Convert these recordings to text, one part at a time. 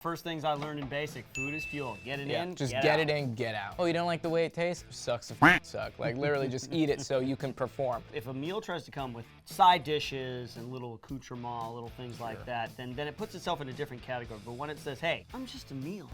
First things I learned in basic, food is fuel. Get it in, just get get out. it in, get out. Oh, you don't like the way it tastes? Sucks to suck. Like literally just eat it so you can perform. If a meal tries to come with side dishes and little accoutrements, little things like that, then it puts itself in a different category. But when it says, hey, I'm just a meal.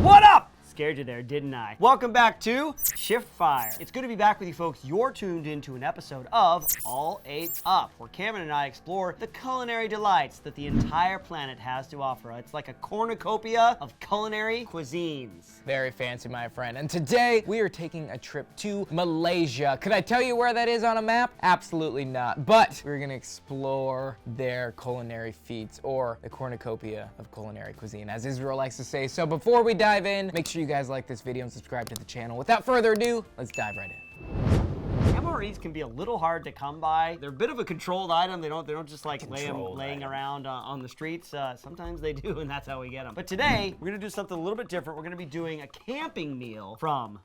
What up? Scared you there, didn't I? Welcome back to Shift Fire. It's good to be back with you folks. You're tuned into an episode of All 8 Up, where Cameron and I explore the culinary delights that the entire planet has to offer. It's like a cornucopia of culinary cuisines. Very fancy, my friend. And today we are taking a trip to Malaysia. Could I tell you where that is on a map? Absolutely not. But we're gonna explore their culinary feats, or the cornucopia of culinary cuisine, as Israel likes to say. So before we dive in, make sure you guys like this video and subscribe to the channel. Without further ado, let's dive right in. MREs can be a little hard to come by. They're a bit of a controlled item. They don't just like laying around on the streets. Sometimes they do, and that's how we get them. But today, we're gonna do something a little bit different. We're gonna be doing a camping meal from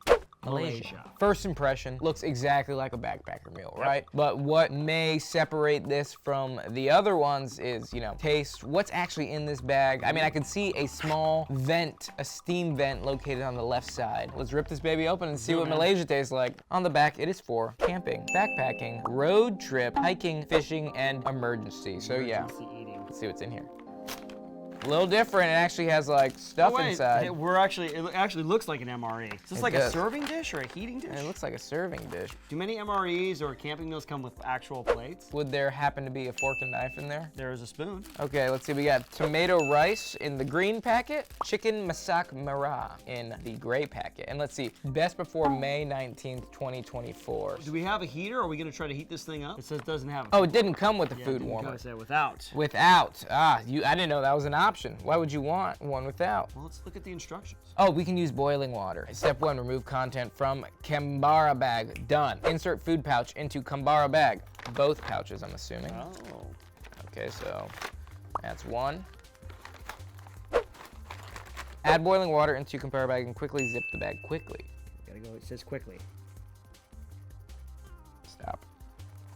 Malaysia. First impression, looks exactly like a backpacker meal, right? But what may separate this from the other ones is, taste. What's actually in this bag? I mean, I can see a small vent, a steam vent located on the left side. Let's rip this baby open and see what Malaysia tastes like. On the back, it is for camping, backpacking, road trip, hiking, fishing, and emergency. So yeah, let's see what's in here. A little different. It actually has like stuff inside. It actually looks like an MRE. Is this like a serving dish or a heating dish? It looks like a serving dish. Do many MREs or camping meals come with actual plates? Would there happen to be a fork and knife in there? There is a spoon. Okay, let's see. We got tomato rice in the green packet, chicken masak merah in the gray packet. And let's see, best before May 19th, 2024. Do we have a heater, or are we gonna try to heat this thing up? It says it doesn't have a Oh, it didn't come with the food warmer. I said without. Without. I didn't know that was an option. Why would you want one without? Well, let's look at the instructions. Oh, we can use boiling water. Step 1, remove content from Kambara bag. Done. Insert food pouch into Kambara bag. Both pouches, I'm assuming. Oh. Okay, so that's one. Add boiling water into Kambara bag and quickly zip the bag quickly. Gotta go, it says quickly. Stop.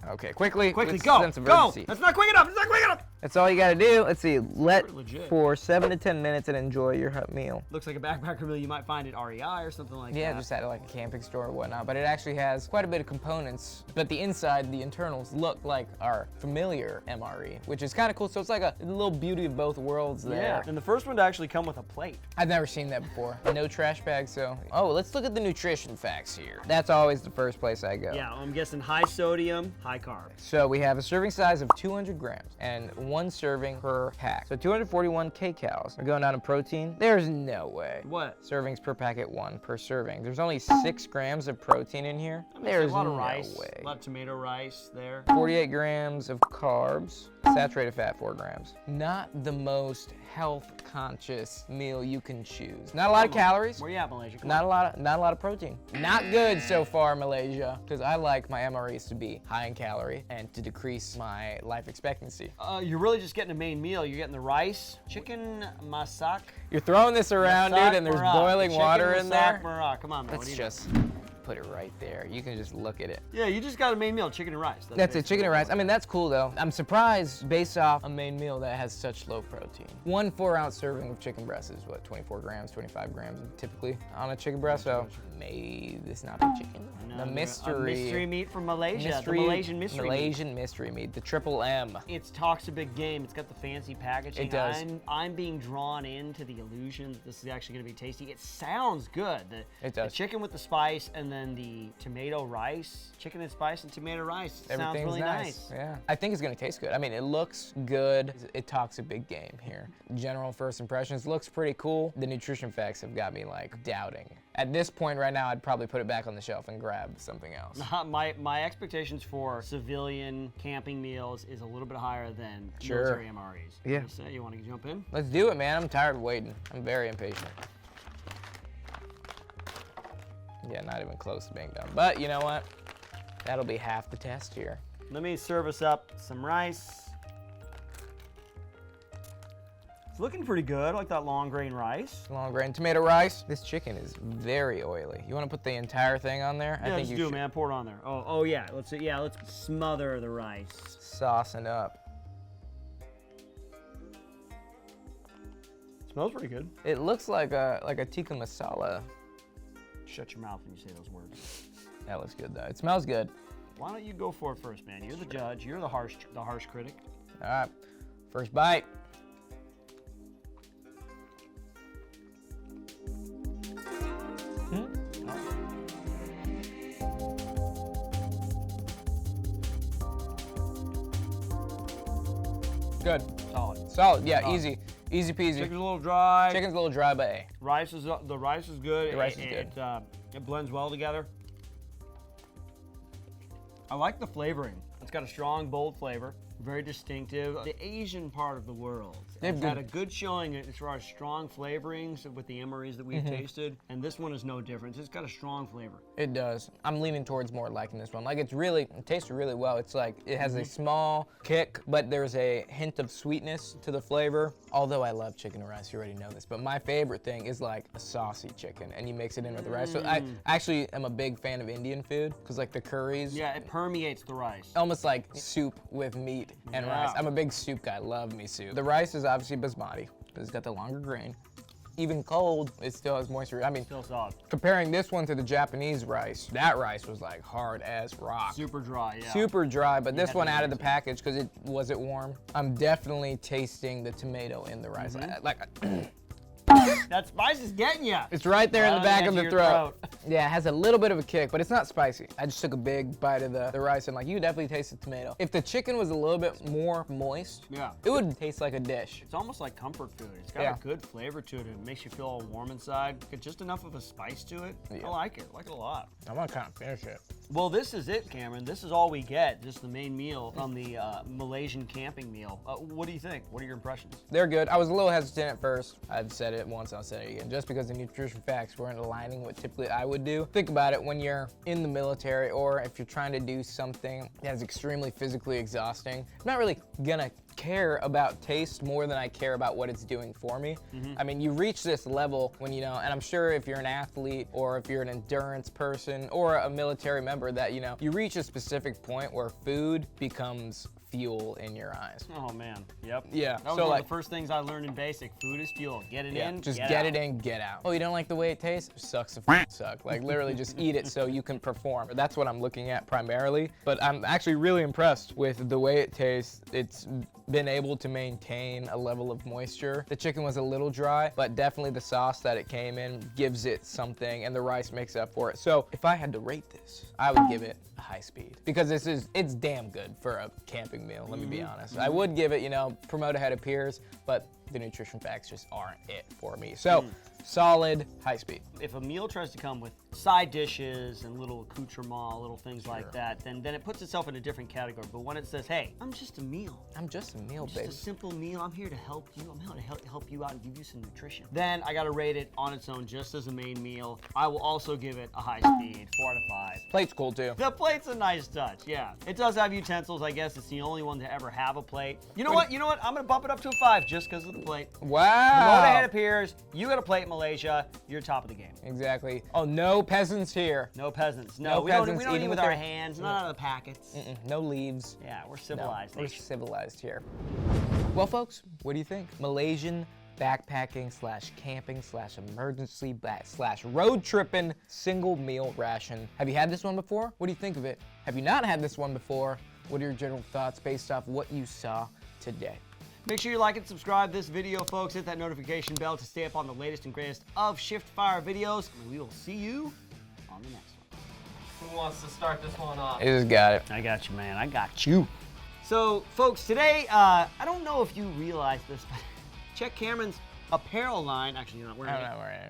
Okay, quickly. Go! That's not quick enough! It's not quick enough! That's all you gotta do. Let's see, let for 7 to 10 minutes and enjoy your hot meal. Looks like a backpacker meal you might find at REI or something like that. Yeah, just at like a camping store or whatnot, but it actually has quite a bit of components, but the inside, the internals, look like our familiar MRE, which is kind of cool. So it's like a little beauty of both worlds there. Yeah, and the first one to actually come with a plate. I've never seen that before. No trash bag, so. Oh, let's look at the nutrition facts here. That's always the first place I go. Yeah, I'm guessing high sodium, high carb. So we have a serving size of 200 grams and 1 serving per pack. So 241 kcals. We're going down to protein. There's no way. What? Servings per packet, 1 per serving. There's only 6 grams of protein in here. There's a lot of no rice, way. A lot of tomato rice there. 48 grams of carbs. Saturated fat, 4 grams. Not the most health conscious meal you can choose. Not a lot of calories. Where you at, Malaysia? Not a lot of protein. Not good so far, Malaysia, because I like my MREs to be high in calorie and to decrease my life expectancy. You're really just getting a main meal. You're getting the rice, chicken masak. You're throwing this around, dude, and there's boiling water in there. Come on, man. Let's just put it right there. You can just look at it. Yeah, you just got a main meal, chicken and rice. That's it, chicken and rice. I mean, that's cool though. I'm surprised based off a main meal that has such low protein. 1 4-ounce serving of chicken breast is what, 24 grams, 25 grams typically on a chicken breast. So may this not be chicken? The mystery meat from Malaysia. The Malaysian mystery meat. The triple M. It talks a big game. It's got the fancy packaging. It does. I'm being drawn into the illusion that this is actually going to be tasty. It sounds good. It does. The chicken with the spice and then the tomato rice. Chicken and spice and tomato rice. Sounds really nice. Yeah. I think it's going to taste good. I mean, it looks good. It talks a big game here. General first impressions, looks pretty cool. The nutrition facts have got me like doubting. At this point right now, I'd probably put it back on the shelf and grab something else. My expectations for civilian camping meals is a little bit higher than military MREs. Yeah. You want to jump in? Let's do it, man. I'm tired of waiting. I'm very impatient. Yeah, not even close to being done. But you know what? That'll be half the test here. Let me serve us up some rice. It's looking pretty good. I like that long grain rice. Long grain tomato rice. This chicken is very oily. You want to put the entire thing on there? Yeah, I think you should. Man. Pour it on there. Oh yeah. Let's smother the rice. Saucing up. Smells pretty good. It looks like a tikka masala. Shut your mouth when you say those words. That looks good though. It smells good. Why don't you go for it first, man? You're the judge. You're the harsh critic. All right, first bite. Good. Solid. Solid. Yeah, Solid. easy peasy. Chicken's a little dry. Chicken's a little dry, but hey. The rice is good. The rice is good. It blends well together. I like the flavoring. It's got a strong, bold flavor. Very distinctive. The Asian part of the world has had a good showing as far as strong flavorings with the MREs that we've tasted, and this one is no different. It's got a strong flavor. It does. I'm leaning towards more liking this one. Like it tastes really well. It's like, it has a small kick, but there's a hint of sweetness to the flavor. Although I love chicken and rice, you already know this, but my favorite thing is like a saucy chicken and you mix it in with the rice. So I actually am a big fan of Indian food because like the curries. Yeah, it permeates the rice. Almost like soup with meat and rice. I'm a big soup guy, love me soup. The rice is obviously basmati because it's got the longer grain. Even cold, it still has moisture. I mean, Still solid. comparing this one to the Japanese rice, that rice was like hard as rock. Super dry, yeah. Super dry, but this had one to out of the mix it. package because it wasn't warm. I'm definitely tasting the tomato in the rice. That spice is getting you. It's right there in the back of the your throat. Yeah, it has a little bit of a kick, but it's not spicy. I just took a big bite of the rice and like, you definitely taste the tomato. If the chicken was a little bit more moist, Yeah. it would taste like a dish. It's almost like comfort food. It's got a good flavor to it. It makes you feel all warm inside. Got just enough of a spice to it. Yeah. I like it. I like it a lot. I'm gonna kind of finish it. Well, this is it, Cameron. This is all we get. Just the main meal from the Malaysian camping meal. What do you think? What are your impressions? They're good. I was a little hesitant at first. I've said it once, I'll say it again. Just because the nutrition facts weren't aligning what typically I would do. Think about it when you're in the military or if you're trying to do something that is extremely physically exhausting. I'm not really gonna care about taste more than I care about what it's doing for me. I mean, you reach this level when, you know, and I'm sure if you're an athlete or if you're an endurance person or a military member that, you know, you reach a specific point where food becomes fuel in your eyes. Oh, man. Yep. Yeah. That was so one like, of the first things I learned in basic. Food is fuel. Get it in, just get get out. it in, get out. Oh, you don't like the way it tastes? Sucks to suck. Like literally just eat it so you can perform. That's what I'm looking at primarily, but I'm actually really impressed with the way it tastes. It's been able to maintain a level of moisture. The chicken was a little dry, but definitely the sauce that it came in gives it something and the rice makes up for it. So if I had to rate this, I would give it a high speed because it's damn good for a camping meal, let me be honest. I would give it, you know, promote ahead of peers, but the nutrition facts just aren't it for me. So solid high speed. If a meal tries to come with side dishes and little accoutrements, little things like that, then it puts itself in a different category. But when it says, hey, I'm just a meal. I'm just a meal, Just baby. a simple meal. I'm here to help you. I'm here to help you out and give you some nutrition. Then I gotta rate it on its own, just as a main meal. I will also give it a high speed, 4 out of 5. Plate's cool too. The plate's a nice touch, yeah. It does have utensils. I guess it's the only one to ever have a plate. You know what? I'm gonna bump it up to a 5 just because of the plate. Promote ahead Wow. of peers. You got a plate in Malaysia. You're top of the game. Exactly. Oh, no peasants here. No peasants. No we peasants don't eat eating with with our their- hands. Not out of the packets. No leaves. Yeah, we're No, civilized. we're civilized here. Well, folks, what do you think? Malaysian backpacking / camping / emergency / road tripping single meal ration. Have you had this one before? What do you think of it? Have you not had this one before? What are your general thoughts based off what you saw today? Make sure you like and subscribe this video, folks. Hit that notification bell to stay up on the latest and greatest of Shift Fire videos. And we will see you on the next one. Who wants to start this one off? I just got it. I got you, man. I got you. So, folks, today, I don't know if you realize this, but check Cameron's apparel line. Actually, you're not wearing it.